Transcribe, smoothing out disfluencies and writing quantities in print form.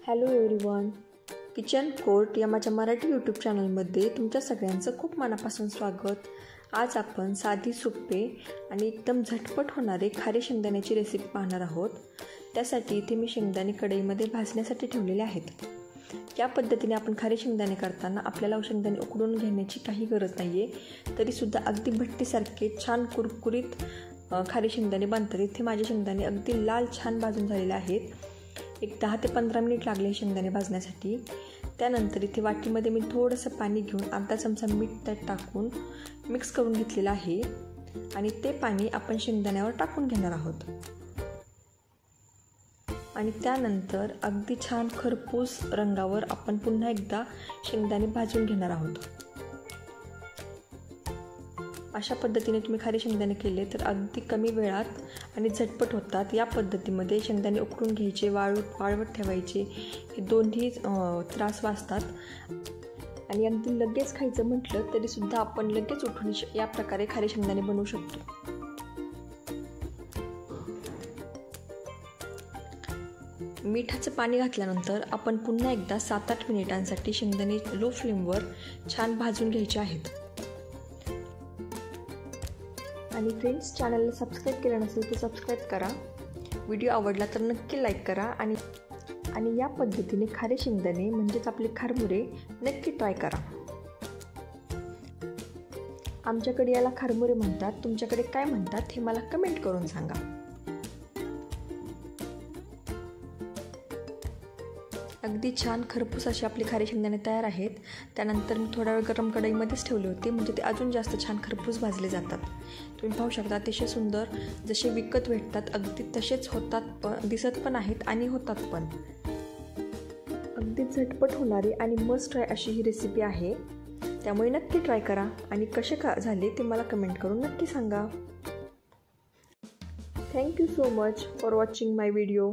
Hello everyone, kitchen court या माझ्या Marathi YouTube चॅनलमध्ये तुमच्या सगळ्यांचं खूप मनापासून स्वागत. आज आपण साधी सोपे आणि एकदम झटपट होणारे खारे शेंगदाण्याची रेसिपी पाहणार आहोत. त्यासाठी इथे मी शेंगदाणे कढईमध्ये भाजण्यासाठी ठेवलेले आहेत. या पद्धतीने आपण खारे शेंगदाणे करताना आपल्याला शेंगदाणे उकडून घेण्याची काही गरज नाही आहे, तरीसुद्धा अगदी भट्टीसारखे छान कुरकुरीत खारे शेंगदाणे बनतात. इथे माझे शेंगदाणे अगदी लाल छान भाजून झालेले आहेत. एक 10 ते 15 मिनिट लागले शेंगदाणे भाजण्यासाठी. त्यानंतर इथे वाटीमध्ये मी थोडंसं पाणी घेऊन अर्धा चमचा मीठ त्यात टाकून मिक्स करून घेतलेलं आहे आणि ते पाणी आपण शेंगदाण्यावर टाकून घेणार आहोत. आणि त्यानंतर अगदी छान खरपूस रंगावर आपण पुन्हा एकदा शेंगदाणे भाजून घेणार आहोत. अशा पद्धतीने तुम्ही खारे शेंगदाणे केले तर अगदी कमी वेळात आणि झटपट होतात. या पद्धतीमध्ये शेंगदाणे उकडून घ्यायचे, वाळवत ठेवायचे, हे दोन्ही त्रास वाचतात. आणि अगदी लगेच खायचं म्हटलं तरीसुद्धा आपण लगेच उठून या प्रकारे खारे शेंगदाणे बनवू शकतो. मिठाचं पाणी घातल्यानंतर आपण पुन्हा एकदा 7-8 मिनिटांसाठी शेंगदाणे लो फ्लेमवर छान भाजून घ्यायचे आहेत. आणि फ्रेंड्स, चॅनलला सबस्क्राईब केलं नसेल तर सबस्क्राईब करा. व्हिडिओ आवडला तर नक्की लाईक करा आणि या पद्धतीने खारे शेंगदाणे म्हणजेच आपले खारमुरे नक्की ट्राय करा. आमच्याकडे याला खारमुरे म्हणतात, तुमच्याकडे काय म्हणतात हे मला कमेंट करून सांगा. अगदी छान खरपूस असे आपले खारे शेंगदाणे तयार आहेत. त्यानंतर मी थोडा वेळ गरम कढईमध्येच ठेवले होते, म्हणजे ते अजून जास्त छान खरपूस भाजले जातात. तुम्ही पाहू शकता अतिशय सुंदर जसे विकत भेटतात अगदी तसेच होतात, दिसत पण आहेत आणि होतात पण. अगदी झटपट होणारी आणि मस्ट ट्राय अशी ही रेसिपी आहे. त्यामुळे नक्की ट्राय करा आणि कसे झाले ते मला कमेंट करून नक्की सांगा. Thank you so much for watching my video.